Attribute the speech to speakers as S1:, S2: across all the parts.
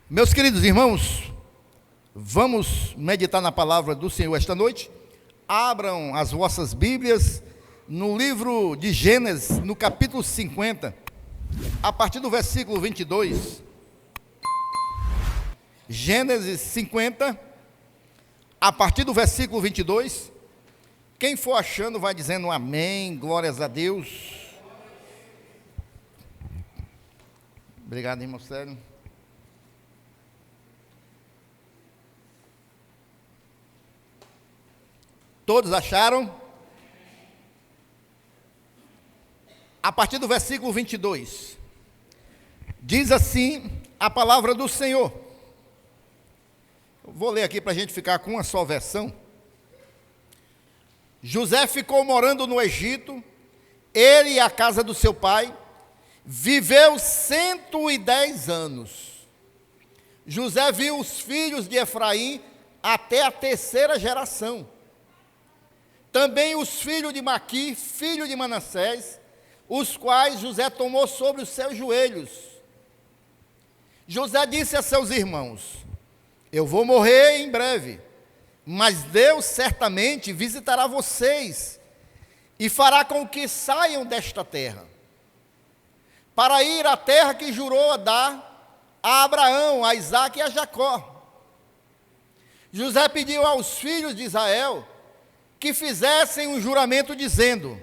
S1: Meus queridos irmãos, vamos meditar na palavra do Senhor esta noite. Abram as vossas Bíblias no livro de Gênesis, no capítulo 50, a partir do versículo 22. Gênesis 50, a partir do versículo 22. Quem for achando vai dizendo amém, glórias a Deus. Obrigado, irmão Célio. Todos acharam? A partir do versículo 22, diz assim a palavra do Senhor. Eu vou ler aqui para a gente ficar com uma só versão. José ficou morando no Egito, ele e a casa do seu pai, viveu 110 anos. José viu os filhos de Efraim até a terceira geração. Também os filhos de Maqui, filho de Manassés, os quais José tomou sobre os seus joelhos. José disse a seus irmãos: eu vou morrer em breve, mas Deus certamente visitará vocês e fará com que saiam desta terra, para ir à terra que jurou a dar a Abraão, a Isaque e a Jacó. José pediu aos filhos de Israel que fizessem um juramento dizendo: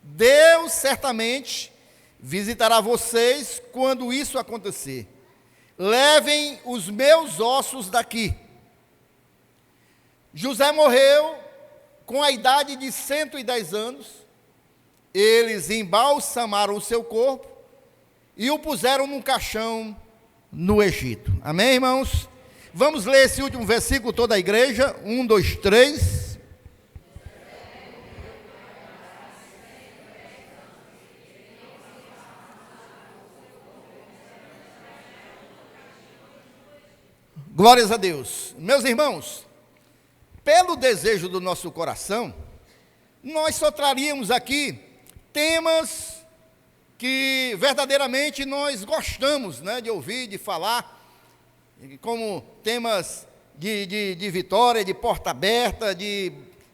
S1: Deus certamente visitará vocês quando isso acontecer. Levem os meus ossos daqui. José morreu com a idade de 110 anos. Eles embalsamaram o seu corpo e o puseram num caixão no Egito. Amém, irmãos? Vamos ler esse último versículo toda a igreja. 1, 2, 3. Glórias a Deus. Meus irmãos, pelo desejo do nosso coração, nós só traríamos aqui temas que verdadeiramente nós gostamos, de ouvir, de falar, como temas de vitória, de porta aberta, de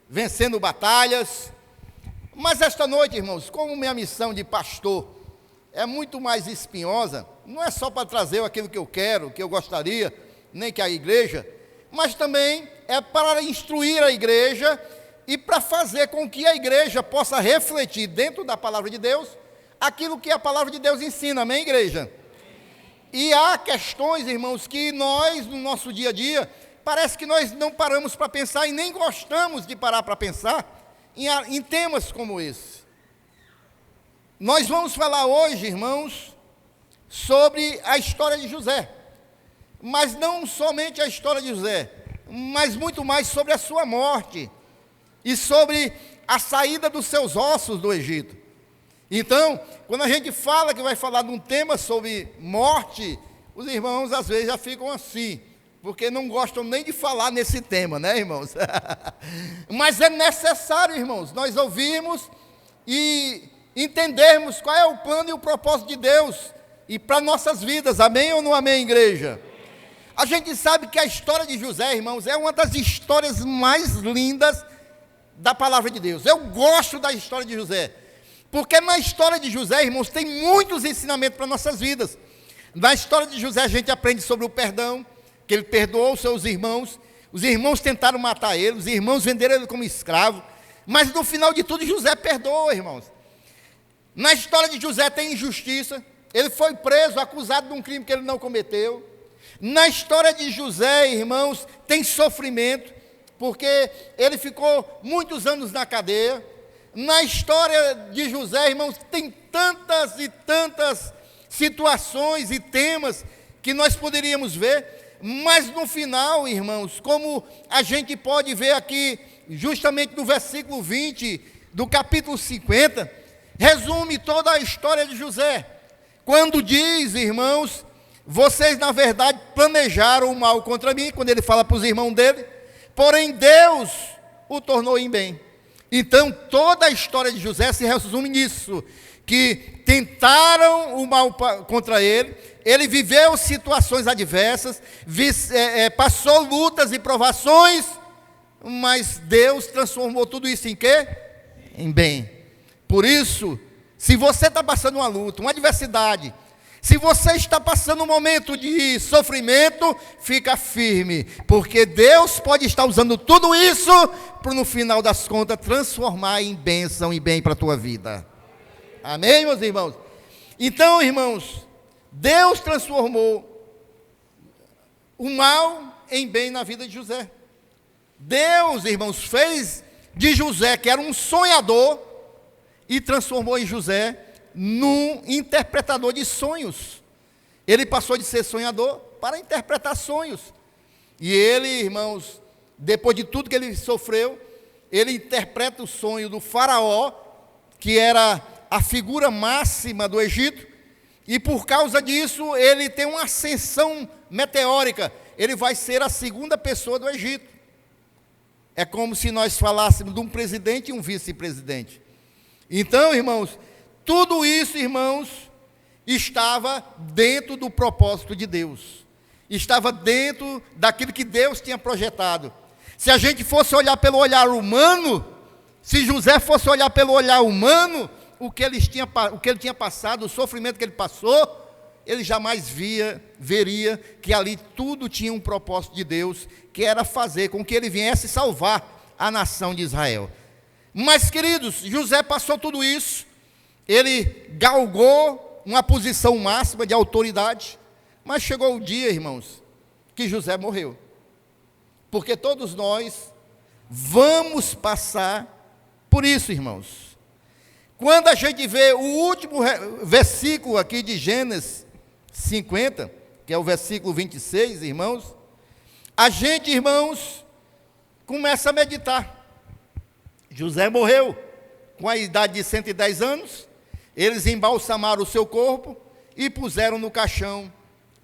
S1: vencendo batalhas. Mas esta noite, irmãos, como minha missão de pastor é muito mais espinhosa, não é só para trazer aquilo que eu quero, que eu gostaria, nem que a igreja, mas também é para instruir a igreja e para fazer com que a igreja possa refletir dentro da palavra de Deus aquilo que a palavra de Deus ensina, amém, igreja? E há questões, irmãos, que nós, no nosso dia a dia, parece que nós não paramos para pensar e nem gostamos de parar para pensar em temas como esse. Nós vamos falar hoje, irmãos, sobre a história de José. Mas não somente a história de José, mas muito mais sobre a sua morte e sobre a saída dos seus ossos do Egito. Então, quando a gente fala que vai falar de um tema sobre morte, os irmãos às vezes já ficam assim, porque não gostam nem de falar nesse tema, irmãos? Mas é necessário, irmãos, nós ouvirmos e entendermos qual é o plano e o propósito de Deus e para nossas vidas, amém ou não amém, igreja? A gente sabe que a história de José, irmãos, é uma das histórias mais lindas da palavra de Deus. Eu gosto da história de José, porque na história de José, irmãos, tem muitos ensinamentos para nossas vidas. Na história de José a gente aprende sobre o perdão, que ele perdoou os seus irmãos, os irmãos tentaram matar ele, os irmãos venderam ele como escravo, mas no final de tudo José perdoou, irmãos. Na história de José tem injustiça, ele foi preso, acusado de um crime que ele não cometeu. Na história de José, irmãos, tem sofrimento, porque ele ficou muitos anos na cadeia. Na história de José, irmãos, tem tantas e tantas situações e temas que nós poderíamos ver, mas no final, irmãos, como a gente pode ver aqui, justamente no versículo 20 do capítulo 50, resume toda a história de José, quando diz, irmãos: vocês, na verdade, planejaram o mal contra mim, quando ele fala para os irmãos dele, porém Deus o tornou em bem. Então, toda a história de José se resume nisso, que tentaram o mal contra ele. Ele viveu situações adversas, passou lutas e provações, mas Deus transformou tudo isso em quê? Em bem. Por isso, se você está passando uma luta, uma adversidade, se você está passando um momento de sofrimento, fica firme, porque Deus pode estar usando tudo isso para, no final das contas, transformar em bênção e bem para a tua vida. Amém, meus irmãos? Então, irmãos, Deus transformou o mal em bem na vida de José. Deus, irmãos, fez de José, que era um sonhador, e transformou em José num interpretador de sonhos. Ele passou de ser sonhador para interpretar sonhos. E ele, irmãos, depois de tudo que ele sofreu, ele interpreta o sonho do faraó, que era a figura máxima do Egito, e por causa disso ele tem uma ascensão meteórica. Ele vai ser a segunda pessoa do Egito. É como se nós falássemos de um presidente e um vice-presidente. Então, irmãos, tudo isso, irmãos, estava dentro do propósito de Deus. Estava dentro daquilo que Deus tinha projetado. Se a gente fosse olhar pelo olhar humano, se José fosse olhar pelo olhar humano, o que ele tinha passado, o sofrimento que ele passou, ele jamais veria que ali tudo tinha um propósito de Deus, que era fazer com que ele viesse salvar a nação de Israel. Mas, queridos, José passou tudo isso, ele galgou uma posição máxima de autoridade, mas chegou o dia, irmãos, que José morreu. Porque todos nós vamos passar por isso, irmãos. Quando a gente vê o último versículo aqui de Gênesis 50, que é o versículo 26, irmãos, a gente, irmãos, começa a meditar. José morreu com a idade de 110 anos, eles embalsamaram o seu corpo e puseram no caixão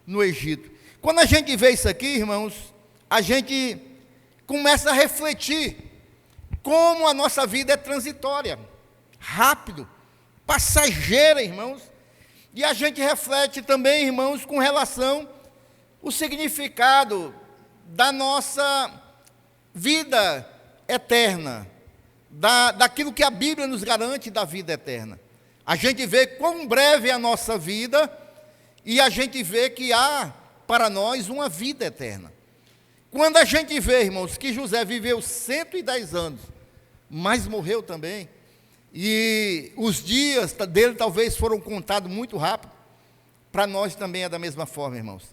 S1: no Egito. Quando a gente vê isso aqui, irmãos, a gente começa a refletir como a nossa vida é transitória, rápido, passageira, irmãos, e a gente reflete também, irmãos, com relação ao significado da nossa vida eterna, daquilo que a Bíblia nos garante da vida eterna. A gente vê quão breve é a nossa vida e a gente vê que há para nós uma vida eterna. Quando a gente vê, irmãos, que José viveu 110 anos, mas morreu também, e os dias dele talvez foram contados muito rápido, para nós também é da mesma forma, irmãos.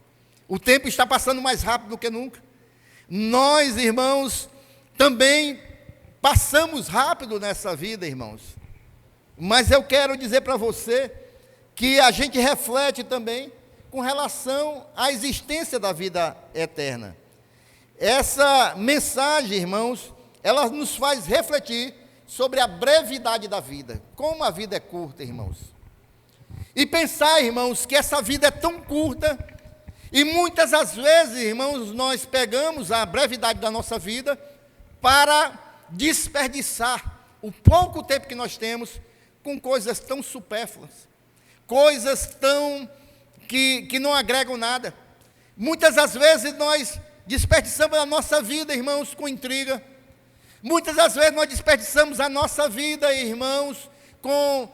S1: O tempo está passando mais rápido do que nunca. Nós, irmãos, também passamos rápido nessa vida, irmãos. Mas eu quero dizer para você que a gente reflete também com relação à existência da vida eterna. Essa mensagem, irmãos, ela nos faz refletir sobre a brevidade da vida. Como a vida é curta, irmãos. E pensar, irmãos, que essa vida é tão curta, e muitas das vezes, irmãos, nós pegamos a brevidade da nossa vida para desperdiçar o pouco tempo que nós temos com coisas tão supérfluas, coisas tão que não agregam nada. Muitas das vezes nós desperdiçamos a nossa vida, irmãos, com intriga. Muitas das vezes nós desperdiçamos a nossa vida, irmãos, com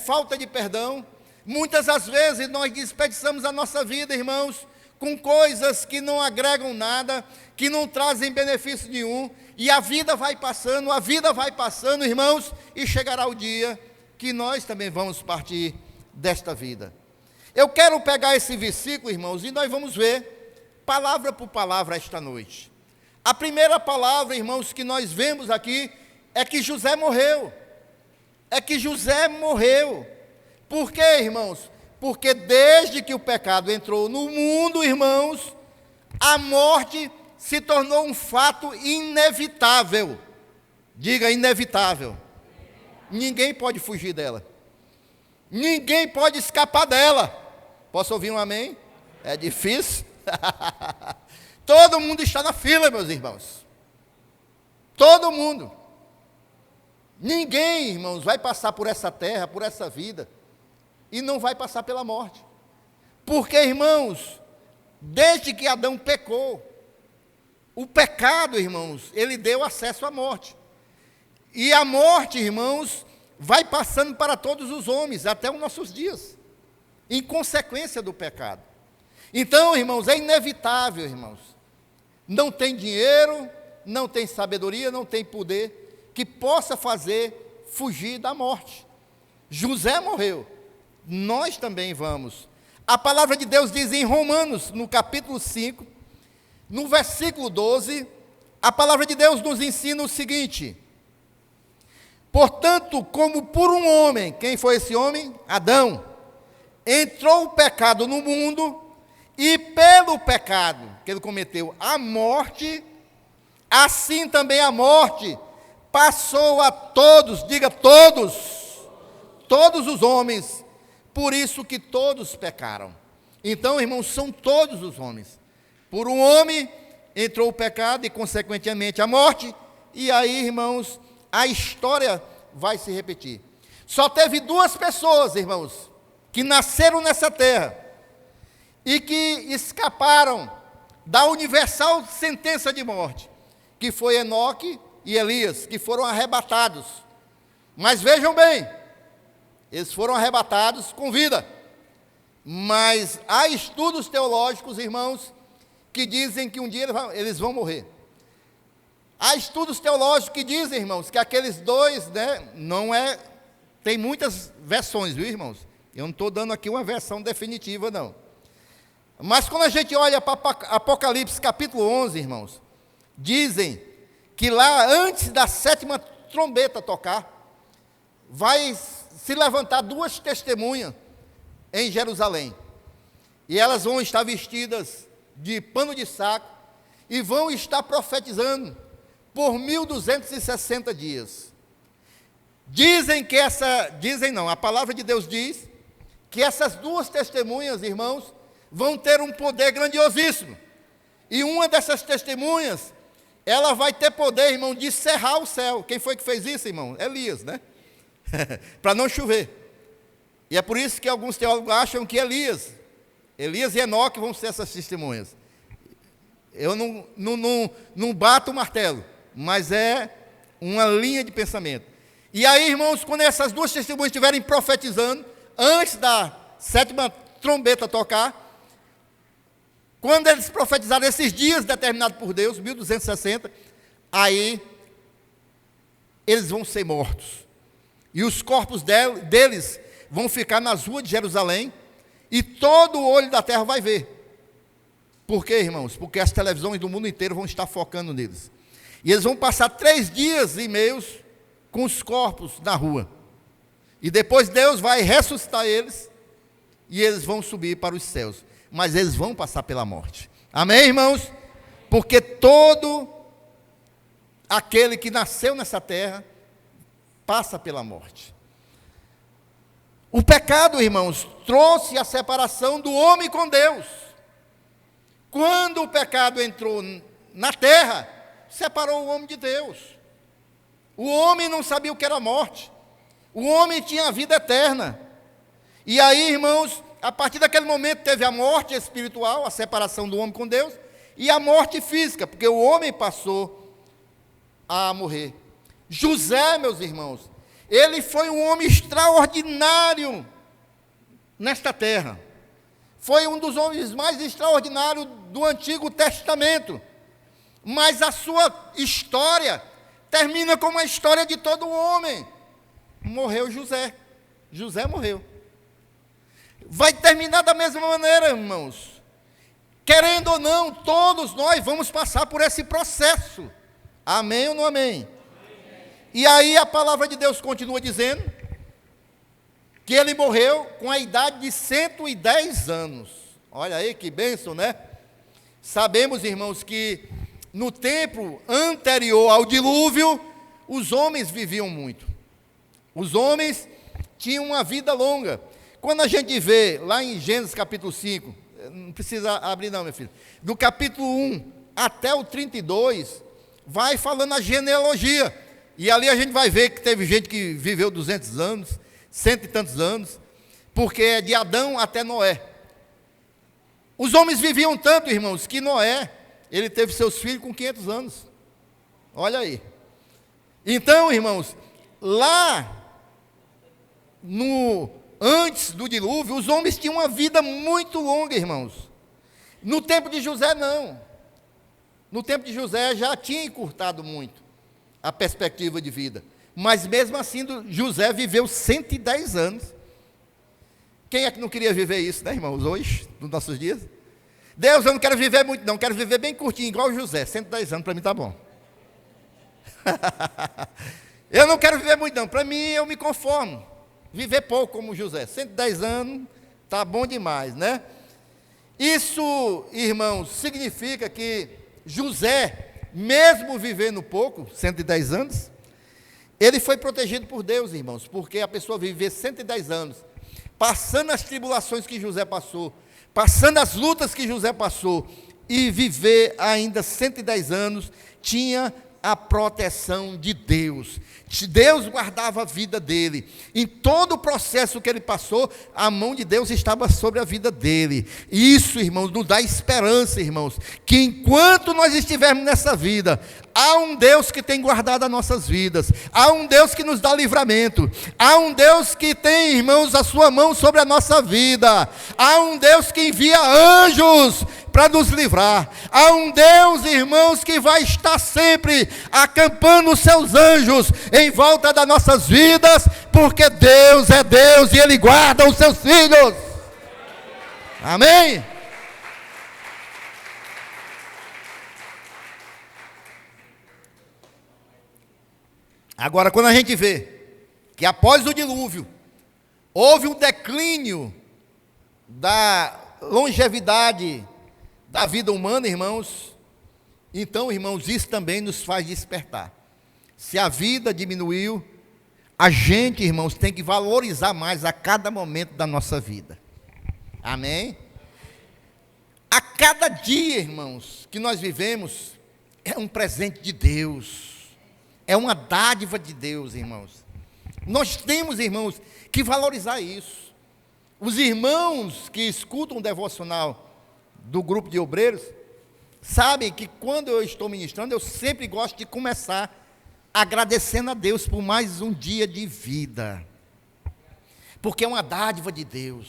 S1: falta de perdão. Muitas das vezes nós desperdiçamos a nossa vida, irmãos, com coisas que não agregam nada, que não trazem benefício nenhum. E a vida vai passando, irmãos, e chegará o dia que nós também vamos partir desta vida. Eu quero pegar esse versículo, irmãos, e nós vamos ver palavra por palavra esta noite. A primeira palavra, irmãos, que nós vemos aqui é que José morreu. É que José morreu. Por quê, irmãos? Porque desde que o pecado entrou no mundo, irmãos, a morte se tornou um fato inevitável. Diga, inevitável. Ninguém pode fugir dela. Ninguém pode escapar dela. Posso ouvir um amém? É difícil. Todo mundo está na fila, meus irmãos. Todo mundo. Ninguém, irmãos, vai passar por essa terra, por essa vida, e não vai passar pela morte. Porque, irmãos, desde que Adão pecou, o pecado, irmãos, ele deu acesso à morte. E a morte, irmãos, vai passando para todos os homens, até os nossos dias, em consequência do pecado. Então, irmãos, é inevitável, irmãos. Não tem dinheiro, não tem sabedoria, não tem poder que possa fazer fugir da morte. José morreu, nós também vamos. A palavra de Deus diz em Romanos, no capítulo 5, no versículo 12, a palavra de Deus nos ensina o seguinte: portanto, como por um homem, quem foi esse homem? Adão, entrou o pecado no mundo, e pelo pecado que ele cometeu a morte, assim também a morte passou a todos, diga todos, todos os homens, por isso que todos pecaram. Então, irmãos, são todos os homens. Por um homem entrou o pecado e, consequentemente, a morte, e aí, irmãos, a história vai se repetir. Só teve duas pessoas, irmãos, que nasceram nessa terra e que escaparam da universal sentença de morte, que foi Enoque e Elias, que foram arrebatados. Mas vejam bem, eles foram arrebatados com vida. Mas há estudos teológicos, irmãos, que dizem que um dia eles vão morrer. Há estudos teológicos que dizem, irmãos, que aqueles dois, não é... Tem muitas versões, viu, irmãos? Eu não estou dando aqui uma versão definitiva, não. Mas quando a gente olha para Apocalipse capítulo 11, irmãos, dizem que lá, antes da 7ª trombeta tocar, vai se levantar duas testemunhas em Jerusalém. E elas vão estar vestidas de pano de saco e vão estar profetizando por 1260 dias. A palavra de Deus diz que essas duas testemunhas, irmãos, vão ter um poder grandiosíssimo. E uma dessas testemunhas, ela vai ter poder, irmão, de cerrar o céu. Quem foi que fez isso, irmão? Elias, né? Para não chover. E é por isso que alguns teólogos acham que Elias e Enoque vão ser essas testemunhas. Eu não bato o martelo, mas é uma linha de pensamento. E aí, irmãos, quando essas duas testemunhas estiverem profetizando, antes da 7ª trombeta tocar, quando eles profetizarem esses dias determinados por Deus, 1260, aí eles vão ser mortos. E os corpos deles vão ficar nas ruas de Jerusalém, e todo o olho da terra vai ver. Por quê, irmãos? Porque as televisões do mundo inteiro vão estar focando neles. E eles vão passar 3 dias e meios com os corpos na rua. E depois Deus vai ressuscitar eles, e eles vão subir para os céus. Mas eles vão passar pela morte. Amém, irmãos? Porque todo aquele que nasceu nessa terra passa pela morte. O pecado, irmãos, trouxe a separação do homem com Deus. Quando o pecado entrou na terra, separou o homem de Deus. O homem não sabia o que era morte. O homem tinha a vida eterna. E aí, irmãos, a partir daquele momento teve a morte espiritual, a separação do homem com Deus, e a morte física, porque o homem passou a morrer. José, meus irmãos, ele foi um homem extraordinário nesta terra. Foi um dos homens mais extraordinários do Antigo Testamento. Mas a sua história termina como a história de todo homem. Morreu José. José morreu. Vai terminar da mesma maneira, irmãos. Querendo ou não, todos nós vamos passar por esse processo. Amém ou não amém? E aí a palavra de Deus continua dizendo que ele morreu com a idade de 110 anos. Olha aí que bênção, né? Sabemos, irmãos, que no tempo anterior ao dilúvio, os homens viviam muito. Os homens tinham uma vida longa. Quando a gente vê lá em Gênesis capítulo 5, não precisa abrir não, meu filho, do capítulo 1 até o 32, vai falando a genealogia. E ali a gente vai ver que teve gente que viveu 200 anos, 100 e tantos anos. porque é de Adão até Noé. Os homens viviam tanto, irmãos, que Noé, ele teve seus filhos com 500 anos. Olha aí. Então, irmãos, lá antes do dilúvio, os homens tinham uma vida muito longa, irmãos. No tempo de José, não. No tempo de José já tinha encurtado muito a perspectiva de vida. Mas mesmo assim, José viveu 110 anos. Quem é que não queria viver isso, né, irmãos, hoje, nos nossos dias? Deus, eu não quero viver muito, não, quero viver bem curtinho, igual o José, 110 anos, para mim está bom. Eu não quero viver muito, não, para mim eu me conformo, viver pouco como José, 110 anos, está bom demais, né? Isso, irmãos, significa que José, mesmo vivendo pouco, 110 anos, ele foi protegido por Deus, irmãos, porque a pessoa viver 110 anos, passando as tribulações que José passou, passando as lutas que José passou, e viver ainda 110 anos, tinha a proteção de Deus. Deus guardava a vida dele. Em todo o processo que ele passou, a mão de Deus estava sobre a vida dele. Isso, irmãos, nos dá esperança, irmãos, que enquanto nós estivermos nessa vida, há um Deus que tem guardado as nossas vidas, há um Deus que nos dá livramento, há um Deus que tem, irmãos, a sua mão sobre a nossa vida, há um Deus que envia anjos para nos livrar, há um Deus, irmãos, que vai estar sempre acampando os seus anjos em volta das nossas vidas, porque Deus é Deus e Ele guarda os seus filhos. Amém? Agora, quando a gente vê que após o dilúvio, houve um declínio da longevidade da vida humana, irmãos, então, irmãos, isso também nos faz despertar. Se a vida diminuiu, a gente, irmãos, tem que valorizar mais a cada momento da nossa vida. Amém? A cada dia, irmãos, que nós vivemos, é um presente de Deus. É uma dádiva de Deus, irmãos. Nós temos, irmãos, que valorizar isso. Os irmãos que escutam o devocional do grupo de obreiros, sabem que quando eu estou ministrando, eu sempre gosto de começar agradecendo a Deus por mais um dia de vida. Porque é uma dádiva de Deus.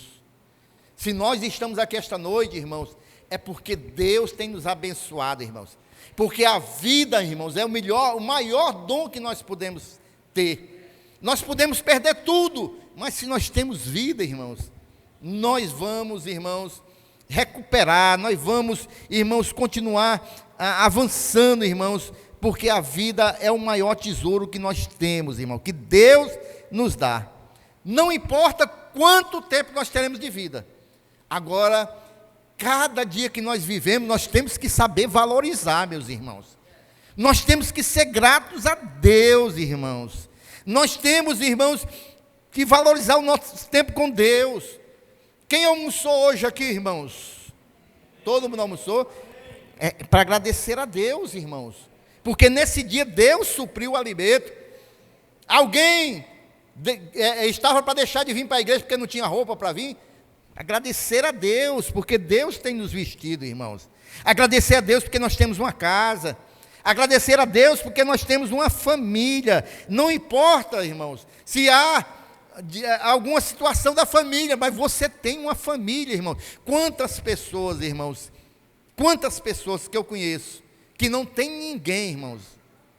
S1: Se nós estamos aqui esta noite, irmãos, é porque Deus tem nos abençoado, irmãos. Porque a vida, irmãos, é o maior dom que nós podemos ter. Nós podemos perder tudo, mas se nós temos vida, irmãos, nós vamos, irmãos, recuperar, nós vamos, irmãos, continuar avançando, irmãos, porque a vida é o maior tesouro que nós temos, irmão, que Deus nos dá. Não importa quanto tempo nós teremos de vida. Agora, cada dia que nós vivemos, nós temos que saber valorizar, meus irmãos. Nós temos que ser gratos a Deus, irmãos. Nós temos, irmãos, que valorizar o nosso tempo com Deus. Quem almoçou hoje aqui, irmãos? Todo mundo almoçou? É para agradecer a Deus, irmãos. Porque nesse dia Deus supriu o alimento. Alguém estava para deixar de vir para a igreja porque não tinha roupa para vir. Agradecer a Deus, porque Deus tem nos vestido, irmãos. Agradecer a Deus porque nós temos uma casa. Agradecer a Deus porque nós temos uma família. Não importa, irmãos, se há alguma situação da família, mas você tem uma família, irmão. Quantas pessoas, irmãos, quantas pessoas que eu conheço que não tem ninguém, irmãos,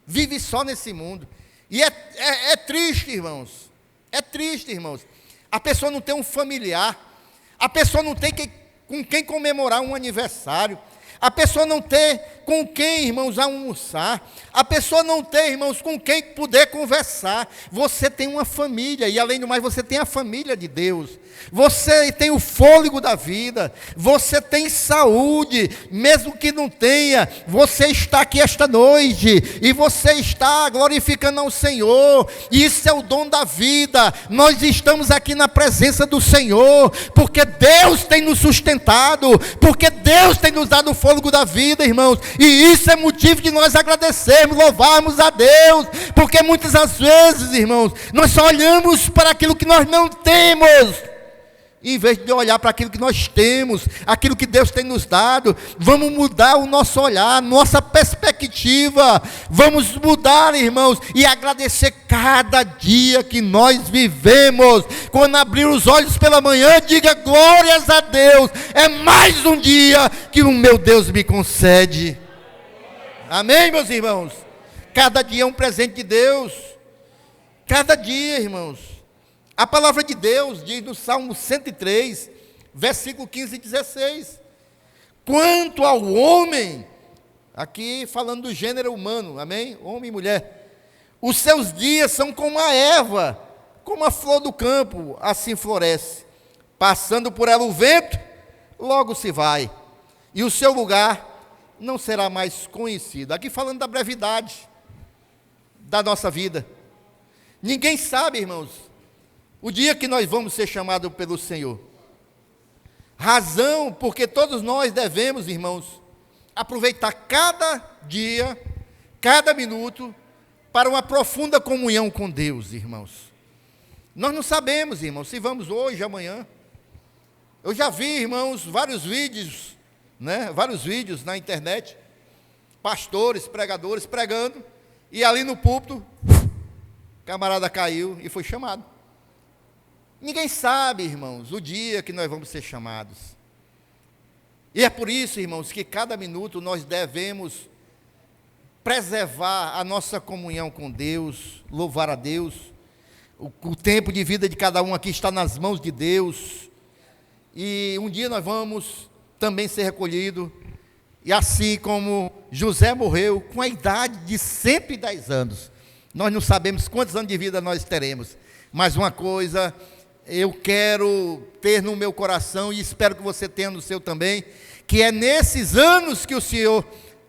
S1: vive só nesse mundo. E é triste, irmãos. É triste, irmãos. A pessoa não tem um familiar. A pessoa não tem com quem comemorar um aniversário. A pessoa não tem com quem, irmãos, almoçar. A pessoa não tem, irmãos, com quem poder conversar. Você tem uma família, e além do mais, você tem a família de Deus. Você tem o fôlego da vida. Você tem saúde, mesmo que não tenha. Você está aqui esta noite, e você está glorificando ao Senhor. Isso é o dom da vida. Nós estamos aqui na presença do Senhor, porque Deus tem nos sustentado, porque Deus tem nos dado o fôlego da vida, irmãos. E isso é motivo de nós agradecermos, louvarmos a Deus, porque muitas das vezes, irmãos, nós só olhamos para aquilo que nós não temos. Em vez de olhar para aquilo que nós temos, aquilo que Deus tem nos dado, vamos mudar o nosso olhar, nossa perspectiva. Vamos mudar, irmãos, e agradecer cada dia que nós vivemos. Quando abrir os olhos pela manhã, diga glórias a Deus. É mais um dia que o meu Deus me concede. Amém, meus irmãos? Cada dia é um presente de Deus. Cada dia, irmãos. A palavra de Deus diz no Salmo 103, versículo 15 e 16. Quanto ao homem, aqui falando do gênero humano, amém? Homem e mulher. Os seus dias são como a erva, como a flor do campo, assim floresce. Passando por ela o vento, logo se vai. E o seu lugar não será mais conhecido. Aqui falando da brevidade da nossa vida. Ninguém sabe, irmãos, o dia que nós vamos ser chamados pelo Senhor. Razão porque todos nós devemos, irmãos, aproveitar cada dia, cada minuto, para uma profunda comunhão com Deus, irmãos. Nós não sabemos, irmãos, se vamos hoje, amanhã. Eu já vi, irmãos, vários vídeos na internet, pastores, pregadores pregando, e ali no púlpito, o camarada caiu e foi chamado. Ninguém sabe, irmãos, o dia que nós vamos ser chamados. E é por isso, irmãos, que cada minuto nós devemos preservar a nossa comunhão com Deus, louvar a Deus. O tempo de vida de cada um aqui está nas mãos de Deus. E um dia nós vamos também ser recolhidos. E assim como José morreu com a idade de 110 anos, nós não sabemos quantos anos de vida nós teremos. Mas uma coisa eu quero ter no meu coração, e espero que você tenha no seu também, que é nesses anos que o Senhor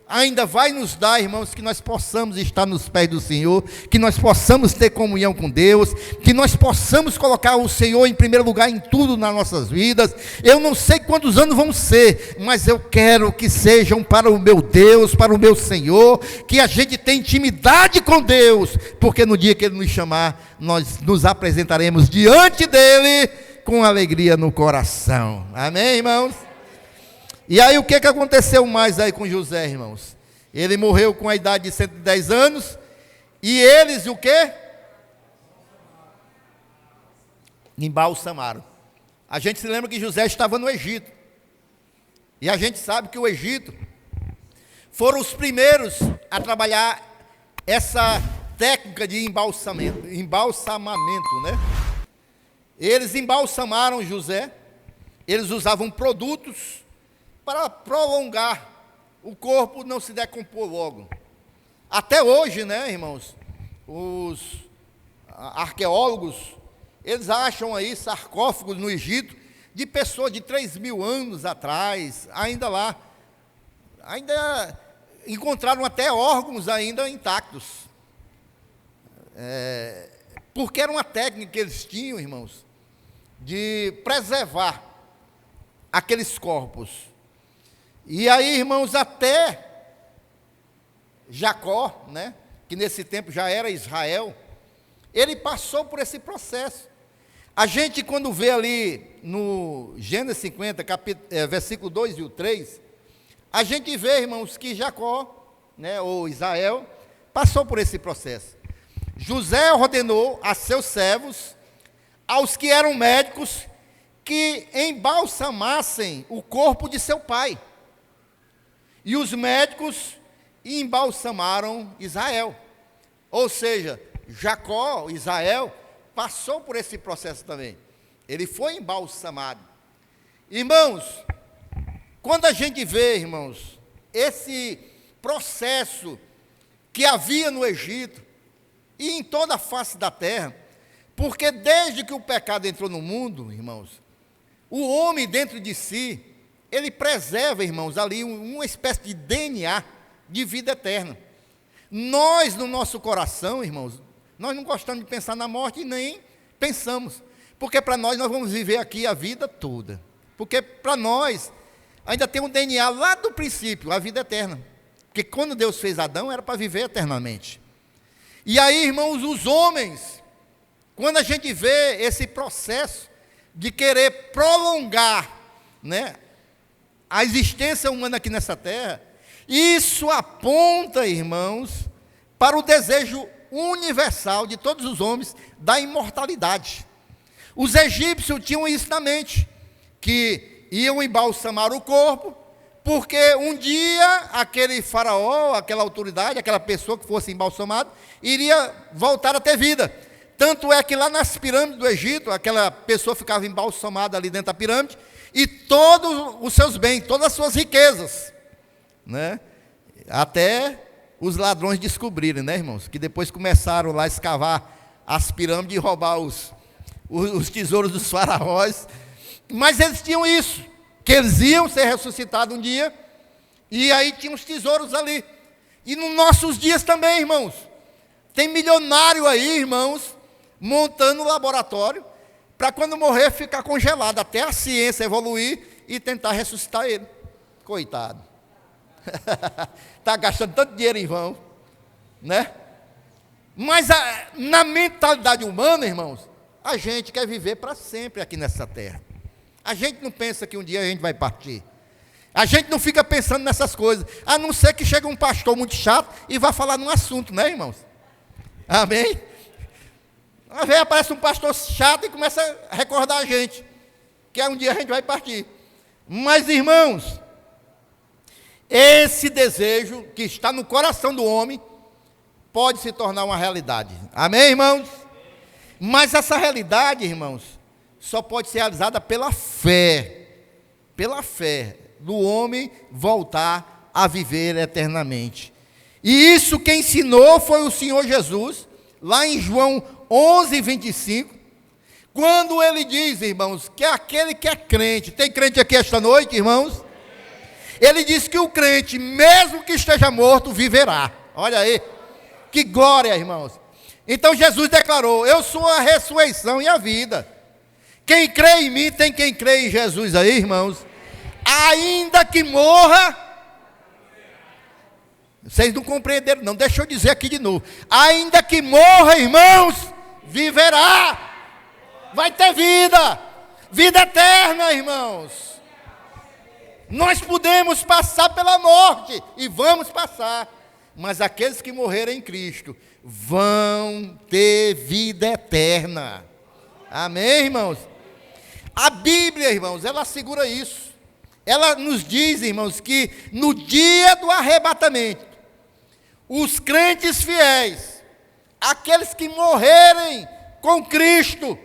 S1: ainda vai nos dar, irmãos, que nós possamos estar nos pés do Senhor, que nós possamos ter comunhão com Deus, que nós possamos colocar o Senhor em primeiro lugar em tudo nas nossas vidas. Eu não sei quantos anos vão ser, mas eu quero que sejam para o meu Deus, para o meu Senhor, que a gente tenha intimidade com Deus, porque no dia que Ele nos chamar, nós nos apresentaremos diante dEle com alegria no coração. Amém, irmãos? E aí o que aconteceu mais aí com José, irmãos? Ele morreu com a idade de 110 anos, e eles o quê? Embalsamaram. A gente se lembra que José estava no Egito, e a gente sabe que o Egito foram os primeiros a trabalhar essa técnica de embalsamamento, né? Eles embalsamaram José, eles usavam produtos para prolongar o corpo, não se decompor logo. Até hoje, né, irmãos, os arqueólogos, eles acham aí sarcófagos no Egito, de pessoas de 3.000 anos atrás, ainda lá, ainda encontraram até órgãos ainda intactos, porque era uma técnica que eles tinham, irmãos, de preservar aqueles corpos. E aí, irmãos, até Jacó, né, que nesse tempo já era Israel, ele passou por esse processo. A gente, quando vê ali no Gênesis 50, versículo 2 e o 3, a gente vê, irmãos, que Jacó, né, ou Israel, passou por esse processo. José ordenou a seus servos, aos que eram médicos, que embalsamassem o corpo de seu pai. E os médicos embalsamaram Israel. Ou seja, Jacó, Israel, passou por esse processo também. Ele foi embalsamado. Irmãos, quando a gente vê, irmãos, esse processo que havia no Egito e em toda a face da terra, porque desde que o pecado entrou no mundo, irmãos, o homem dentro de si, ele preserva, irmãos, ali uma espécie de DNA de vida eterna. Nós, no nosso coração, irmãos, nós não gostamos de pensar na morte e nem pensamos, porque para nós vamos viver aqui a vida toda, porque para nós ainda tem um DNA lá do princípio, a vida eterna, porque quando Deus fez Adão era para viver eternamente. E aí, irmãos, os homens, quando a gente vê esse processo de querer prolongar, né, a existência humana aqui nessa terra, isso aponta, irmãos, para o desejo universal de todos os homens da imortalidade. Os egípcios tinham isso na mente, que iam embalsamar o corpo, porque um dia aquele faraó, aquela autoridade, aquela pessoa que fosse embalsamada, iria voltar a ter vida. Tanto é que lá nas pirâmides do Egito, aquela pessoa ficava embalsamada ali dentro da pirâmide, e todos os seus bens, todas as suas riquezas, né? Até os ladrões descobrirem, né, irmãos? Que depois começaram lá a escavar as pirâmides e roubar os tesouros dos faraós. Mas eles tinham isso, que eles iam ser ressuscitados um dia, e aí tinham os tesouros ali. E nos nossos dias também, irmãos, tem milionário aí, irmãos, montando um laboratório, para quando morrer ficar congelado, até a ciência evoluir e tentar ressuscitar ele. Coitado. Está gastando tanto dinheiro em vão, né? Mas na mentalidade humana, irmãos, a gente quer viver para sempre aqui nessa terra. A gente não pensa que um dia a gente vai partir. A gente não fica pensando nessas coisas, a não ser que chegue um pastor muito chato e vá falar num assunto, né, irmãos? Amém? Às vezes aparece um pastor chato e começa a recordar a gente, que um dia a gente vai partir. Mas, irmãos, esse desejo que está no coração do homem pode se tornar uma realidade. Amém, irmãos? Mas essa realidade, irmãos, só pode ser realizada pela fé do homem voltar a viver eternamente. E isso quem ensinou foi o Senhor Jesus, lá em João 11:25, quando ele diz, irmãos, que aquele que é crente, tem crente aqui esta noite, irmãos? Ele diz que o crente, mesmo que esteja morto, viverá. Olha aí, que glória, irmãos. Então Jesus declarou: eu sou a ressurreição e a vida. Quem crê em mim, tem quem crê em Jesus aí, irmãos, ainda que morra. Vocês não compreenderam não, deixa eu dizer aqui de novo. Ainda que morra, irmãos, viverá. Vai ter vida, vida eterna, irmãos. Nós podemos passar pela morte, e vamos passar, mas aqueles que morreram em Cristo vão ter vida eterna. Amém, irmãos? A Bíblia, irmãos, ela assegura isso. Ela nos diz, irmãos, que no dia do arrebatamento, os crentes fiéis, aqueles que morrerem com Cristo,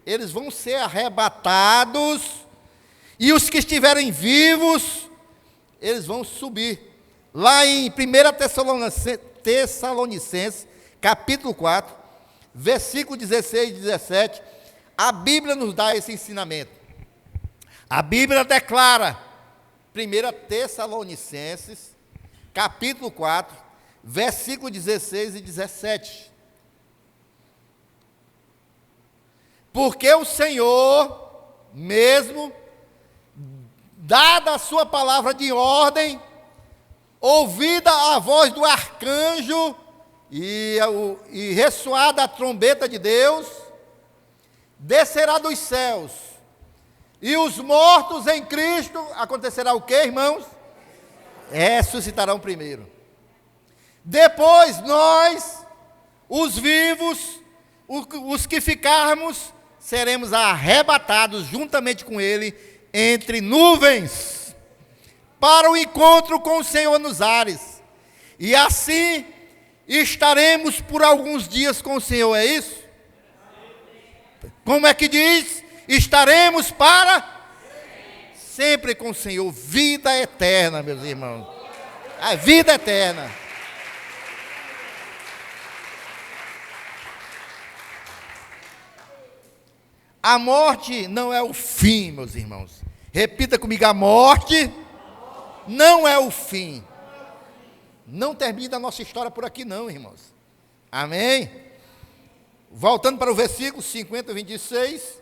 S1: eles vão ser arrebatados, e os que estiverem vivos, eles vão subir. Lá em 1 Tessalonicenses, capítulo 4, versículo 16 e 17, a Bíblia nos dá esse ensinamento. A Bíblia declara, 1 Tessalonicenses, capítulo 4, versículo 16 e 17. Porque o Senhor mesmo, dada a sua palavra de ordem, ouvida a voz do arcanjo e ressoada a trombeta de Deus, descerá dos céus, e os mortos em Cristo, acontecerá o que, irmãos? Ressuscitarão primeiro. Depois nós, os vivos, os que ficarmos, seremos arrebatados juntamente com Ele entre nuvens, para o encontro com o Senhor nos ares, e assim estaremos por alguns dias com o Senhor, é isso? Como é que diz? Estaremos para sempre com o Senhor, vida eterna, meus irmãos, a vida eterna. A morte não é o fim, meus irmãos. Repita comigo: a morte não é o fim. Não termina a nossa história por aqui não, irmãos. Amém? Voltando para o versículo 50, 26.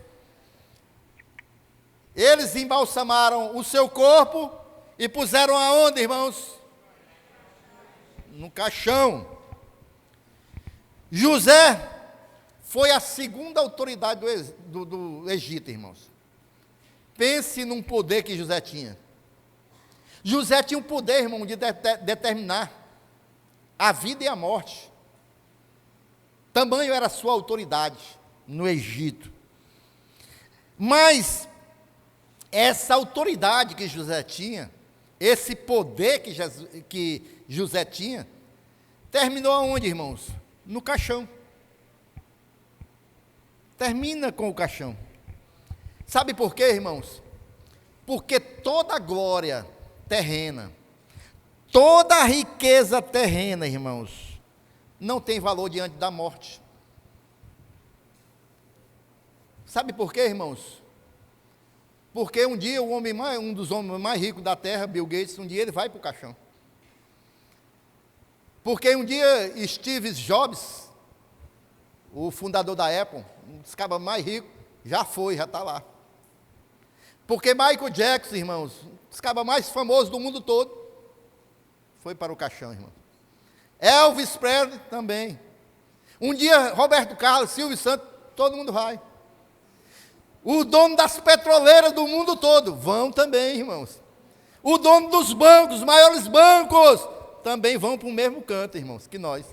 S1: Eles embalsamaram o seu corpo e puseram aonde, irmãos? No caixão. José foi a segunda autoridade do Egito, irmãos. Pense num poder que José tinha. José tinha um poder, irmão, de determinar a vida e a morte. Tamanho era a sua autoridade no Egito. Mas essa autoridade que José tinha, esse poder que José tinha, terminou aonde, irmãos? No caixão. Termina com o caixão. Sabe por quê, irmãos? Porque toda a glória terrena, toda a riqueza terrena, irmãos, não tem valor diante da morte. Sabe por quê, irmãos? Porque um dia um dos homens mais ricos da terra, Bill Gates, um dia ele vai para o caixão. Porque um dia Steve Jobs, o fundador da Apple, um dos cabas mais ricos, já está lá. Porque Michael Jackson, irmãos, um dos cabas mais famosos do mundo todo, foi para o caixão, irmão. Elvis Presley também. Um dia Roberto Carlos, Silvio Santos, todo mundo vai. O dono das petroleiras do mundo todo vão também, irmãos. O dono dos bancos, os maiores bancos, também vão para o mesmo canto, irmãos, que nós.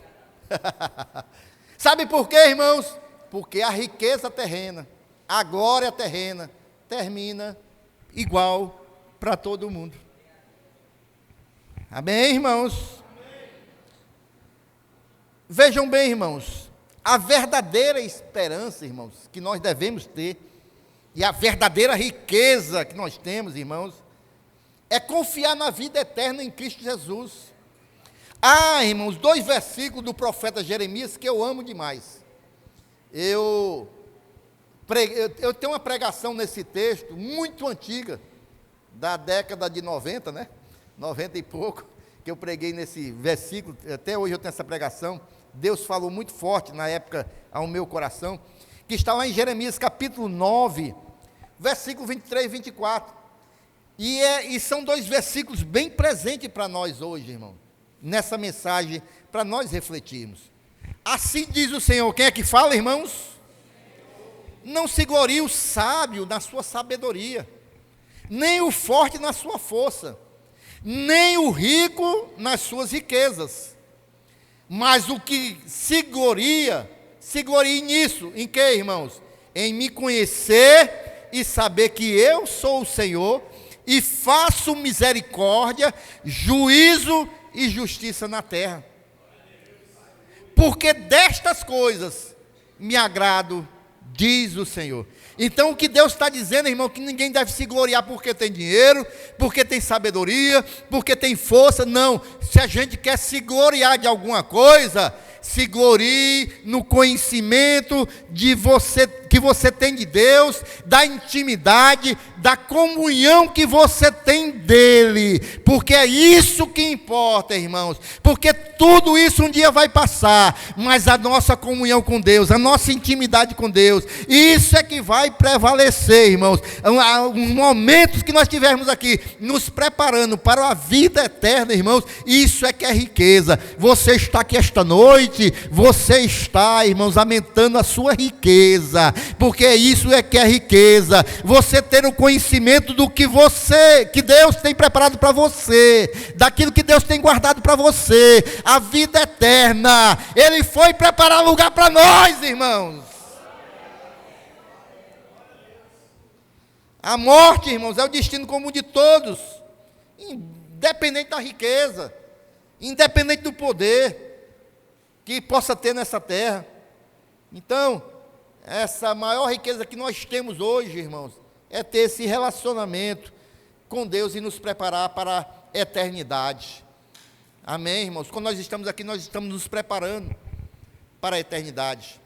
S1: Sabe por quê, irmãos? Porque a riqueza terrena, a glória terrena, termina igual para todo mundo. Amém, irmãos? Vejam bem, irmãos, a verdadeira esperança, irmãos, que nós devemos ter, e a verdadeira riqueza que nós temos, irmãos, é confiar na vida eterna em Cristo Jesus. Ah, irmãos, 2 versículos do profeta Jeremias que eu amo demais. Eu tenho uma pregação nesse texto, muito antiga, da década de 90, né? 90 e pouco, que eu preguei nesse versículo, até hoje eu tenho essa pregação. Deus falou muito forte na época ao meu coração, que está lá em Jeremias capítulo 9, versículo 23 e 24. E são 2 versículos bem presentes para nós hoje, irmão, nessa mensagem, para nós refletirmos. Assim diz o Senhor. Quem é que fala, irmãos? Não se glorie o sábio na sua sabedoria, nem o forte na sua força, nem o rico nas suas riquezas. Mas o que se glorie nisso. Em que, irmãos? Em me conhecer e saber que eu sou o Senhor e faço misericórdia, juízo e justiça na terra. Porque destas coisas me agrado, diz o Senhor. Então o que Deus está dizendo, irmão, que ninguém deve se gloriar porque tem dinheiro, porque tem sabedoria, porque tem força. Não, se a gente quer se gloriar de alguma coisa, se glorie no conhecimento que você tem de Deus, da intimidade, da comunhão que você tem dele, porque é isso que importa, irmãos, porque tudo isso um dia vai passar, mas a nossa comunhão com Deus, a nossa intimidade com Deus, isso é que vai prevalecer, irmãos. Os momentos que nós tivermos aqui, nos preparando para a vida eterna, irmãos, isso é que é riqueza. Você está aqui esta noite, você está, irmãos, aumentando a sua riqueza, porque isso é que é riqueza. Você ter o conhecimento do que Deus tem preparado para você, daquilo que Deus tem guardado para você, a vida eterna. Ele foi preparar lugar para nós, irmãos. A morte, irmãos, é o destino comum de todos, independente da riqueza, independente do poder que possa ter nessa terra. Então, essa maior riqueza que nós temos hoje, irmãos, é ter esse relacionamento com Deus e nos preparar para a eternidade. Amém, irmãos? Quando nós estamos aqui, nós estamos nos preparando para a eternidade.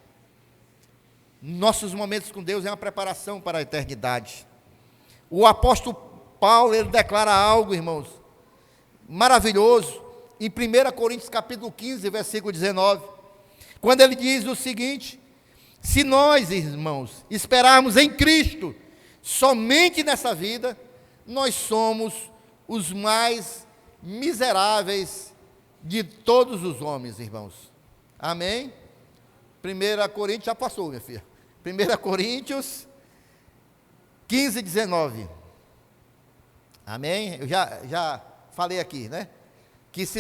S1: Nossos momentos com Deus é uma preparação para a eternidade. O apóstolo Paulo, ele declara algo, irmãos, maravilhoso, em 1 Coríntios capítulo 15, versículo 19, quando ele diz o seguinte: se nós, irmãos, esperarmos em Cristo, somente nessa vida, nós somos os mais miseráveis de todos os homens, irmãos. Amém? 1 Coríntios, já passou, minha filha. 1 Coríntios, 15, 19. Amém? Eu já falei aqui, né? Que se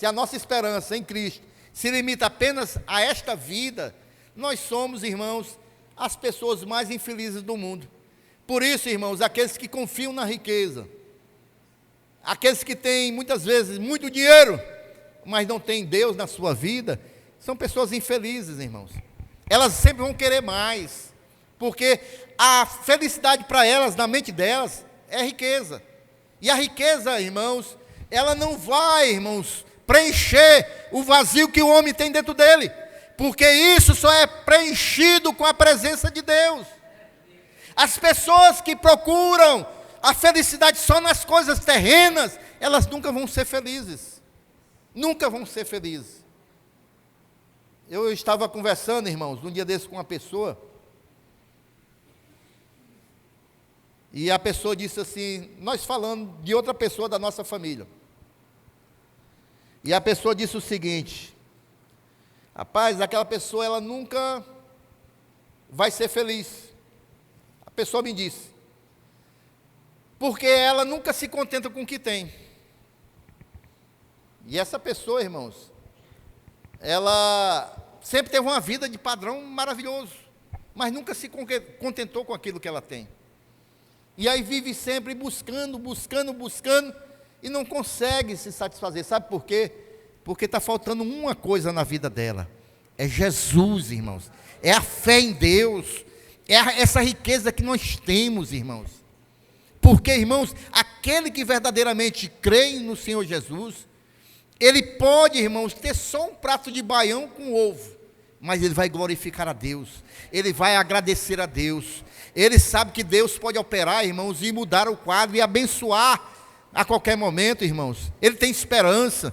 S1: a nossa esperança em Cristo se limita apenas a esta vida, nós somos, irmãos, as pessoas mais infelizes do mundo. Por isso, irmãos, aqueles que confiam na riqueza, aqueles que têm, muitas vezes, muito dinheiro, mas não têm Deus na sua vida, são pessoas infelizes, irmãos. Elas sempre vão querer mais, porque a felicidade para elas, na mente delas, é riqueza. E a riqueza, irmãos, ela não vai, irmãos, preencher o vazio que o homem tem dentro dele, porque isso só é preenchido com a presença de Deus. As pessoas que procuram a felicidade só nas coisas terrenas, elas nunca vão ser felizes. Nunca vão ser felizes. Eu estava conversando, irmãos, um dia desse com uma pessoa, e a pessoa disse assim, nós falando de outra pessoa da nossa família, e a pessoa disse o seguinte: rapaz, aquela pessoa, ela nunca vai ser feliz. A pessoa me disse, porque ela nunca se contenta com o que tem. E essa pessoa, irmãos, ela sempre teve uma vida de padrão maravilhoso, mas nunca se contentou com aquilo que ela tem. E aí vive sempre buscando, e não consegue se satisfazer. Sabe por quê? Porque está faltando uma coisa na vida dela. É Jesus, irmãos. É a fé em Deus. É essa riqueza que nós temos, irmãos. Porque, irmãos, aquele que verdadeiramente crê no Senhor Jesus, ele pode, irmãos, ter só um prato de baião com ovo, mas ele vai glorificar a Deus, ele vai agradecer a Deus, ele sabe que Deus pode operar, irmãos, e mudar o quadro e abençoar a qualquer momento, irmãos. Ele tem esperança.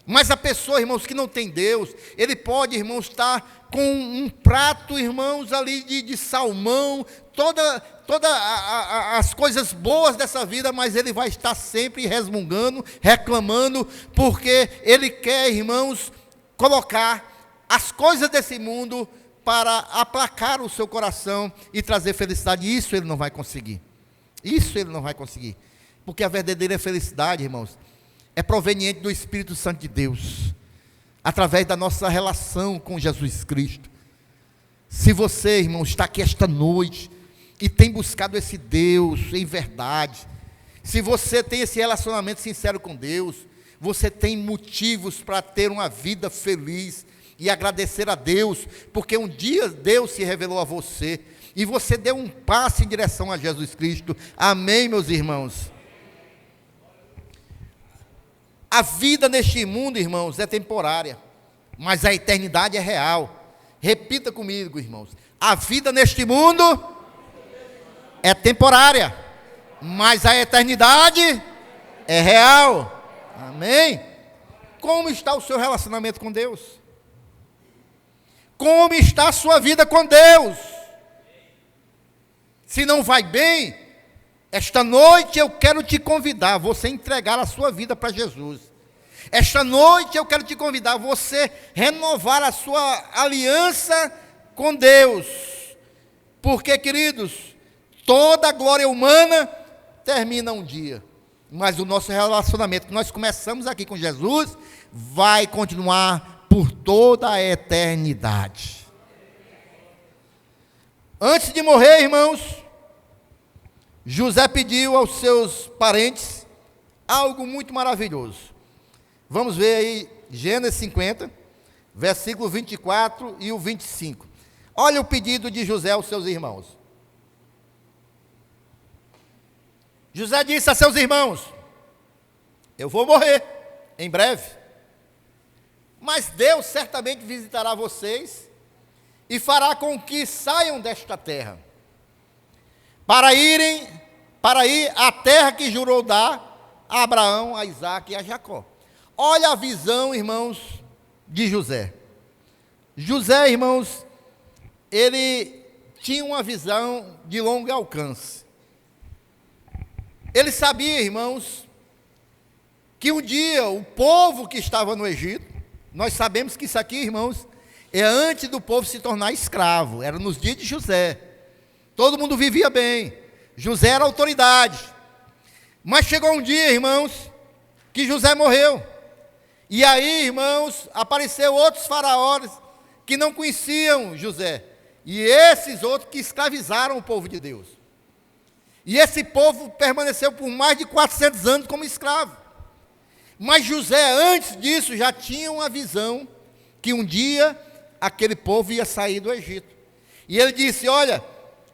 S1: Mas a pessoa, irmãos, que não tem Deus, ele pode, irmãos, estar com um prato, irmãos, ali de salmão, todas as coisas boas dessa vida, mas ele vai estar sempre resmungando, reclamando, porque ele quer, irmãos, colocar as coisas desse mundo para aplacar o seu coração e trazer felicidade. Isso ele não vai conseguir. Isso ele não vai conseguir. Porque a verdadeira felicidade, irmãos, é proveniente do Espírito Santo de Deus, através da nossa relação com Jesus Cristo. Se você, irmão, está aqui esta noite e tem buscado esse Deus em verdade, se você tem esse relacionamento sincero com Deus, você tem motivos para ter uma vida feliz e agradecer a Deus, porque um dia Deus se revelou a você e você deu um passo em direção a Jesus Cristo. Amém, meus irmãos? A vida neste mundo, irmãos, é temporária, mas a eternidade é real. Repita comigo, irmãos. A vida neste mundo é temporária, mas a eternidade é real. Amém? Como está o seu relacionamento com Deus? Como está a sua vida com Deus? Se não vai bem, esta noite eu quero te convidar a você entregar a sua vida para Jesus. Esta noite eu quero te convidar a você renovar a sua aliança com Deus. Porque, queridos, toda a glória humana termina um dia, mas o nosso relacionamento que nós começamos aqui com Jesus vai continuar por toda a eternidade. Antes de morrer, irmãos, José pediu aos seus parentes algo muito maravilhoso. Vamos ver aí Gênesis 50, versículo 24 e o 25. Olha o pedido de José aos seus irmãos. José disse a seus irmãos: eu vou morrer em breve, mas Deus certamente visitará vocês e fará com que saiam desta terra, para ir à terra que jurou dar a Abraão, a Isaque e a Jacó. Olha a visão, irmãos, de José. José, irmãos, ele tinha uma visão de longo alcance. Ele sabia, irmãos, que um dia o povo que estava no Egito, nós sabemos que isso aqui, irmãos, é antes do povo se tornar escravo, era nos dias de José. todo mundo vivia bem, José era autoridade. Mas chegou um dia, irmãos, que José morreu. E aí, irmãos, apareceu outros faraós que não conheciam José. E esses outros que escravizaram o povo de Deus. E esse povo permaneceu por mais de 400 anos como escravo. Mas José, antes disso, já tinha uma visão que um dia aquele povo ia sair do Egito. E ele disse: olha,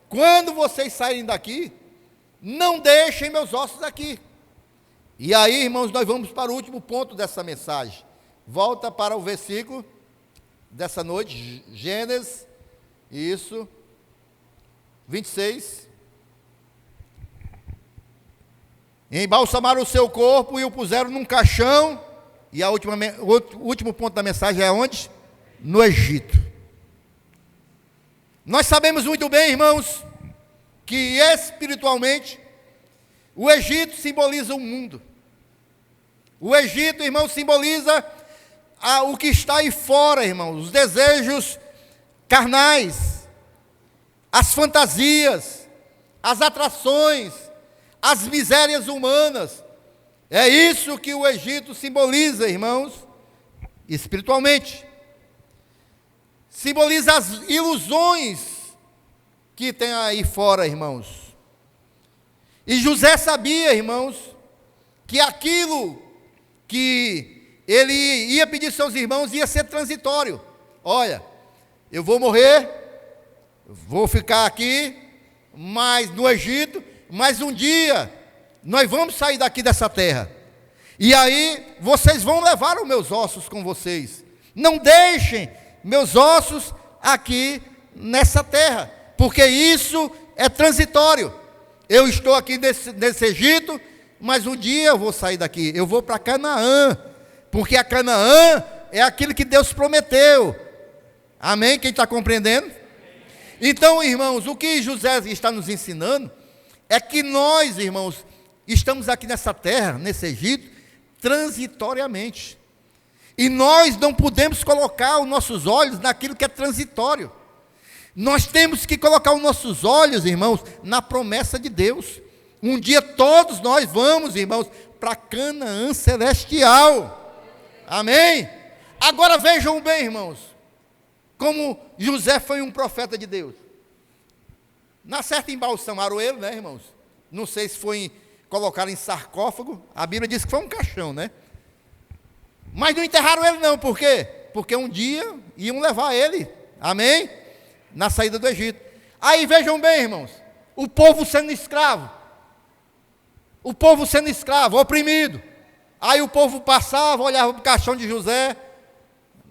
S1: quando vocês saírem daqui, não deixem meus ossos aqui. E aí, irmãos, nós vamos para o último ponto dessa mensagem. Volta para o versículo dessa noite, Gênesis, isso, 26. Embalsamaram o seu corpo e o puseram num caixão. E o último ponto da mensagem é onde? No Egito. Nós sabemos muito bem, irmãos, que espiritualmente o Egito simboliza o mundo. O Egito, irmão, simboliza o que está aí fora, irmãos, os desejos carnais, as fantasias, as atrações, as misérias humanas. É isso que o Egito simboliza, irmãos, espiritualmente. Simboliza as ilusões que tem aí fora, irmãos. E José sabia, irmãos, que aquilo que ele ia pedir aos seus irmãos ia ser transitório. Olha, eu vou morrer, vou ficar aqui, mas no Egito, mas um dia nós vamos sair daqui dessa terra. E aí vocês vão levar os meus ossos com vocês. Não deixem meus ossos aqui nessa terra, porque isso é transitório. Eu estou aqui nesse Egito, mas um dia eu vou sair daqui, eu vou para Canaã, porque a Canaã é aquilo que Deus prometeu. Amém? Quem está compreendendo? Então, irmãos, o que José está nos ensinando é que nós, irmãos, estamos aqui nessa terra, nesse Egito, transitoriamente. E nós não podemos colocar os nossos olhos naquilo que é transitório. Nós temos que colocar os nossos olhos, irmãos, na promessa de Deus. Um dia todos nós vamos, irmãos, para Canaã celestial. Amém? Agora vejam bem, irmãos, como José foi um profeta de Deus. Na certa embalsamaram ele, né, irmãos? Não sei se foi colocar em sarcófago. A Bíblia diz que foi um caixão, né? Mas não enterraram ele não, por quê? Porque um dia iam levar ele, amém? Na saída do Egito. Aí vejam bem, irmãos, o povo sendo escravo. O povo sendo escravo, oprimido. Aí o povo passava, olhava para o caixão de José.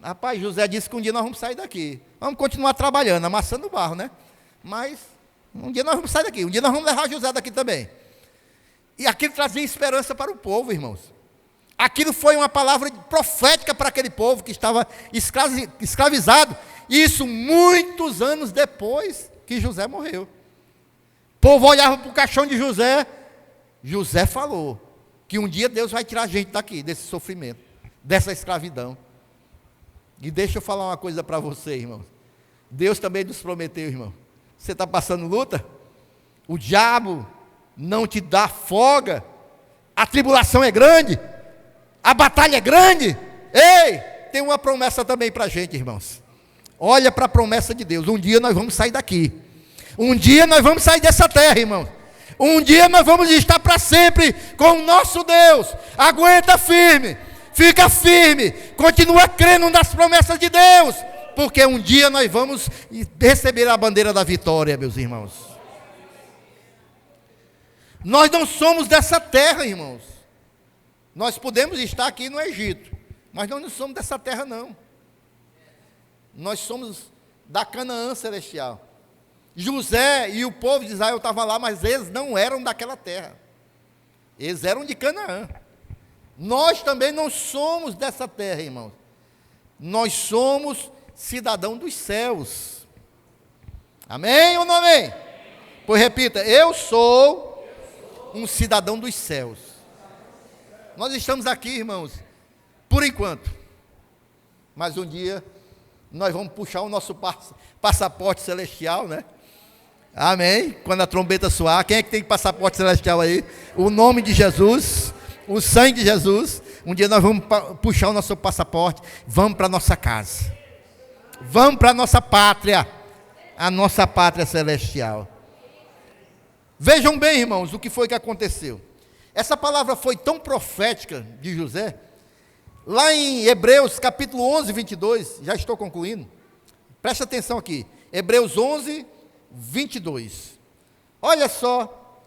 S1: Rapaz, José disse que um dia nós vamos sair daqui. Vamos continuar trabalhando, amassando o barro, né? Mas um dia nós vamos sair daqui. Um dia nós vamos levar José daqui também. E aquilo trazia esperança para o povo, irmãos. Aquilo foi uma palavra profética para aquele povo que estava escravizado. Isso muitos anos depois que José morreu. O povo olhava para o caixão de José. José falou que um dia Deus vai tirar a gente daqui, desse sofrimento, dessa escravidão. E deixa eu falar uma coisa para você, irmão. Deus também nos prometeu, irmão. Você está passando luta? O diabo não te dá folga. A tribulação é grande. A batalha é grande. Ei, tem uma promessa também para a gente, irmãos. Olha para a promessa de Deus. Um dia nós vamos sair daqui. Um dia nós vamos sair dessa terra, irmãos. Um dia nós vamos estar para sempre com o nosso Deus. Aguenta firme. Fica firme. Continua crendo nas promessas de Deus. Porque um dia nós vamos receber a bandeira da vitória, meus irmãos. Nós não somos dessa terra, irmãos. Nós podemos estar aqui no Egito, mas nós não somos dessa terra, não. Nós somos da Canaã celestial. José e o povo de Israel estavam lá, mas eles não eram daquela terra. Eles eram de Canaã. Nós também não somos dessa terra, irmãos. Nós somos cidadão dos céus. Amém ou não amém? Pois repita, eu sou um cidadão dos céus. Nós estamos aqui, irmãos, por enquanto. Mas um dia nós vamos puxar o nosso passaporte celestial, né? Amém? Quando a trombeta soar, quem é que tem passaporte celestial aí? O nome de Jesus, o sangue de Jesus. Um dia nós vamos puxar o nosso passaporte, vamos para a nossa casa. Vamos para a nossa pátria, a nossa pátria celestial. Vejam bem, irmãos, o que foi que aconteceu. Essa palavra foi tão profética de José, lá em Hebreus capítulo 11, 22, já estou concluindo. Presta atenção aqui, Hebreus 11, 22. Olha só.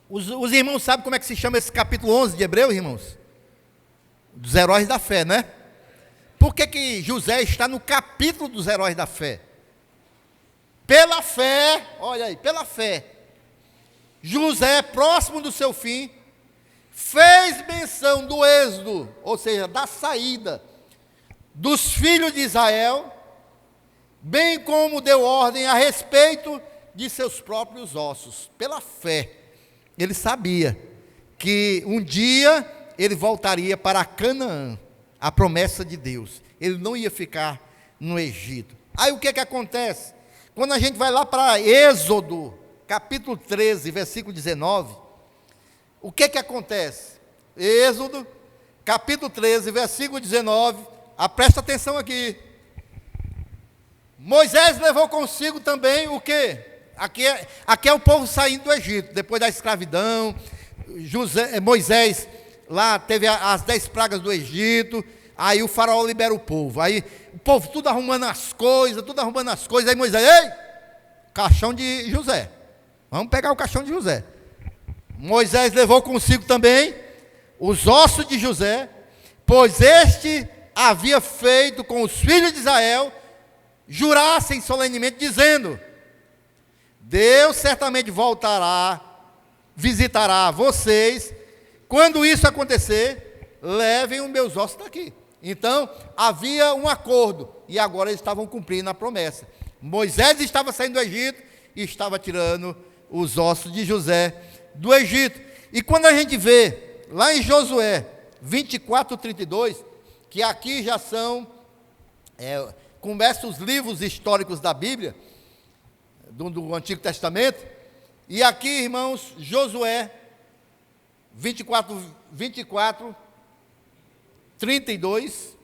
S1: Os irmãos sabem como é que se chama esse capítulo 11 de Hebreus, irmãos? Dos heróis da fé, né? Por que José está no capítulo dos heróis da fé? Pela fé, olha aí, pela fé, José, próximo do seu fim, fez menção do êxodo, ou seja, da saída dos filhos de Israel, bem como deu ordem a respeito de seus próprios ossos. Pela fé, ele sabia que um dia ele voltaria para Canaã, a promessa de Deus. Ele não ia ficar no Egito. Aí o que acontece? Quando a gente vai lá para Êxodo, capítulo 13, versículo 19, o que acontece? Êxodo, capítulo 13, versículo 19, presta atenção aqui. Moisés levou consigo também o quê? Aqui é o povo saindo do Egito, depois da escravidão. Moisés lá teve as 10 pragas do Egito. Aí o faraó libera o povo. Aí o povo tudo arrumando as coisas. Aí Moisés, ei, caixão de José. Vamos pegar o caixão de José. Moisés levou consigo também os ossos de José, pois este havia feito com os filhos de Israel, jurassem solenemente, dizendo: Deus certamente voltará, visitará vocês. Quando isso acontecer, levem os meus ossos daqui. Então, havia um acordo, e agora eles estavam cumprindo a promessa. Moisés estava saindo do Egito, e estava tirando os ossos de José do Egito. E quando a gente vê, lá em Josué 24, 32, que aqui já são, começam os livros históricos da Bíblia, do Antigo Testamento, e aqui, irmãos, Josué 24, 32.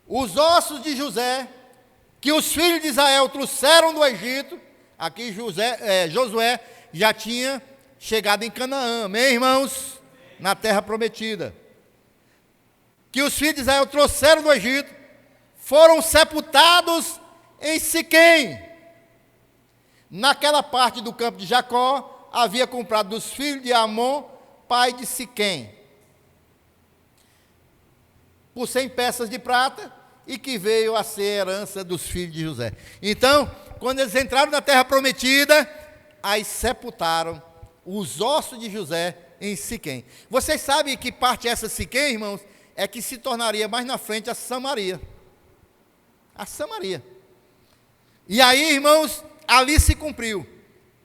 S1: Os ossos de José, que os filhos de Israel trouxeram do Egito, aqui Josué já tinha chegado em Canaã, amém, irmãos? Na terra prometida. Que os filhos de Israel trouxeram do Egito, foram sepultados em Siquém. Naquela parte do campo de Jacó, havia comprado dos filhos de Amon, pai de Siquém, por 100 peças de prata, e que veio a ser herança dos filhos de José. Então, quando eles entraram na terra prometida, aí sepultaram os ossos de José em Siquém. Vocês sabem que parte essa Siquém, irmãos, é que se tornaria mais na frente a Samaria. A Samaria. E aí, irmãos, ali se cumpriu.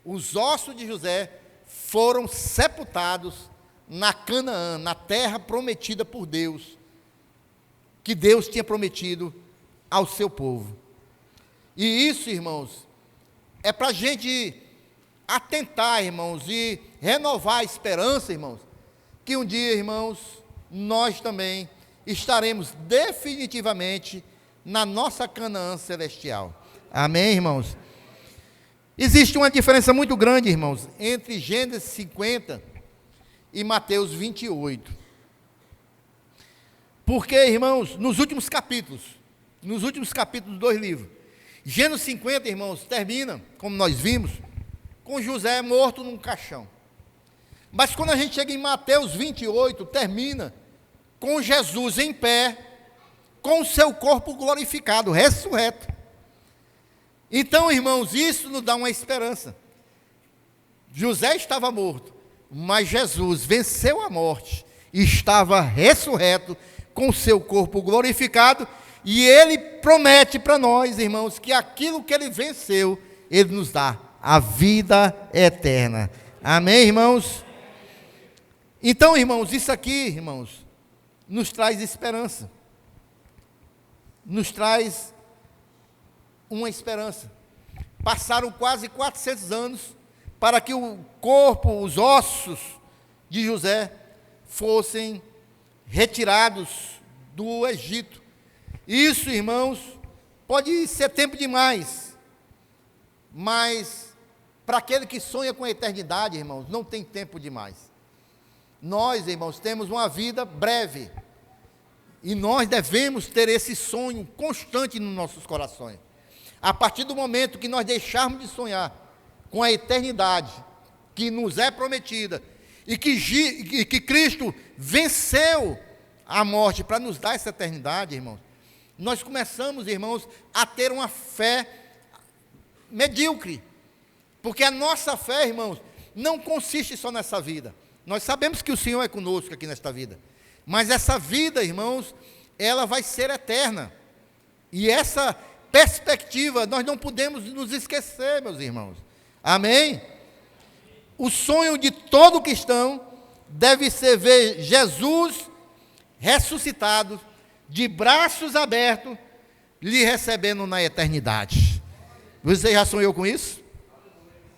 S1: Os ossos de José foram sepultados na Canaã, na terra prometida por Deus, que Deus tinha prometido ao seu povo. E isso, irmãos, é para a gente atentar, irmãos, e renovar a esperança, irmãos, que um dia, irmãos, nós também estaremos definitivamente na nossa Canaã celestial. Amém, irmãos? Existe uma diferença muito grande, irmãos, entre Gênesis 50 e Mateus 28. Porque, irmãos, nos últimos capítulos dos dois livros, Gênesis 50, irmãos, termina, como nós vimos, com José morto num caixão. Mas quando a gente chega em Mateus 28, termina com Jesus em pé, com o seu corpo glorificado, ressurreto. Então, irmãos, isso nos dá uma esperança. José estava morto, mas Jesus venceu a morte, estava ressurreto, com o seu corpo glorificado, e ele promete para nós, irmãos, que aquilo que ele venceu, ele nos dá a vida eterna. Amém, irmãos? Então, irmãos, isso aqui, irmãos, nos traz esperança. Nos traz uma esperança. Passaram quase 400 anos para que o corpo, os ossos de José fossem retirados do Egito. Isso, irmãos, pode ser tempo demais, mas para aquele que sonha com a eternidade, irmãos, não tem tempo demais. Nós, irmãos, temos uma vida breve e nós devemos ter esse sonho constante nos nossos corações. A partir do momento que nós deixarmos de sonhar com a eternidade que nos é prometida e que Cristo venceu a morte para nos dar essa eternidade, irmãos, nós começamos, irmãos, a ter uma fé medíocre, porque a nossa fé, irmãos, não consiste só nessa vida. Nós sabemos que o Senhor é conosco aqui nesta vida, mas essa vida, irmãos, ela vai ser eterna, e essa perspectiva nós não podemos nos esquecer, meus irmãos, amém? O sonho de todo cristão deve ser ver Jesus ressuscitado, de braços abertos, lhe recebendo na eternidade. Você já sonhou com isso?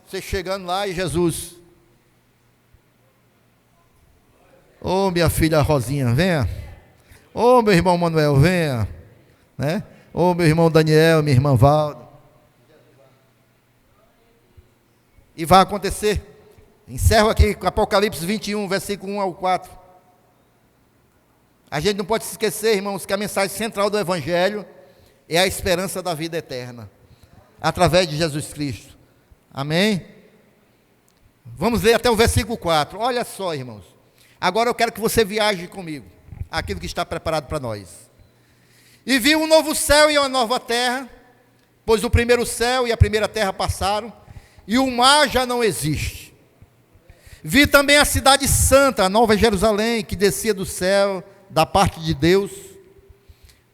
S1: Você chegando lá e Jesus: ô minha filha Rosinha, venha. Ô meu irmão Manuel, venha, né? Ô meu irmão Daniel, minha irmã Valda. E vai acontecer. Encerro aqui com Apocalipse 21, versículo 1 ao 4. A gente não pode se esquecer, irmãos, que a mensagem central do Evangelho é a esperança da vida eterna, através de Jesus Cristo. Amém? Vamos ler até o versículo 4. Olha só, irmãos. Agora eu quero que você viaje comigo, aquilo que está preparado para nós. E vi um novo céu e uma nova terra, pois o primeiro céu e a primeira terra passaram, e o mar já não existe. Vi também a cidade santa, a nova Jerusalém, que descia do céu, da parte de Deus,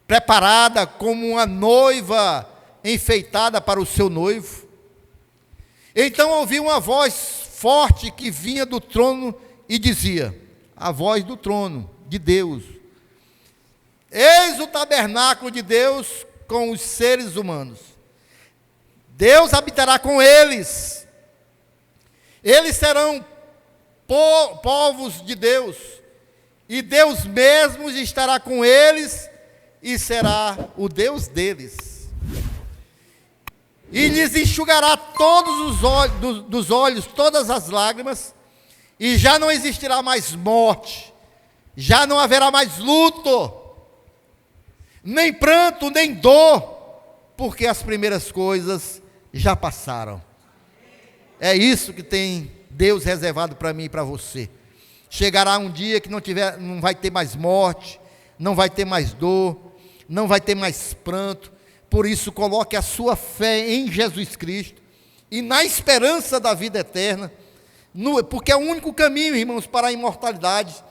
S1: preparada como uma noiva enfeitada para o seu noivo. Então ouvi uma voz forte que vinha do trono e dizia, a voz do trono de Deus: eis o tabernáculo de Deus com os seres humanos. Deus habitará com eles. Eles serão povos de Deus, e Deus mesmo estará com eles e será o Deus deles. E lhes enxugará todos os olhos, dos olhos todas as lágrimas, e já não existirá mais morte, já não haverá mais luto, nem pranto, nem dor, porque as primeiras coisas já passaram. É isso que tem Deus reservado para mim e para você. Chegará um dia que não vai ter mais morte, não vai ter mais dor, não vai ter mais pranto. Por isso, coloque a sua fé em Jesus Cristo e na esperança da vida eterna, porque é o único caminho, irmãos, para a imortalidade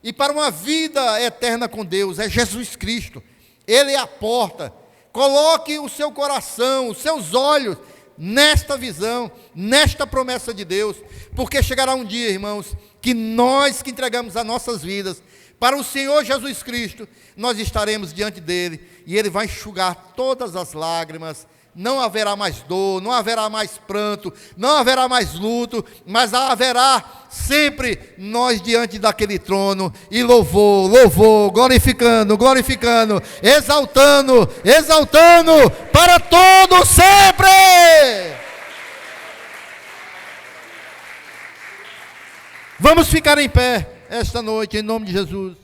S1: e para uma vida eterna com Deus, é Jesus Cristo. Ele é a porta. Coloque o seu coração, os seus olhos nesta visão, nesta promessa de Deus, porque chegará um dia, irmãos, que nós que entregamos as nossas vidas para o Senhor Jesus Cristo, nós estaremos diante dele, e ele vai enxugar todas as lágrimas. Não haverá mais dor, não haverá mais pranto, não haverá mais luto, mas haverá sempre nós diante daquele trono, e louvor, glorificando, exaltando para todo sempre. Vamos ficar em pé esta noite, em nome de Jesus.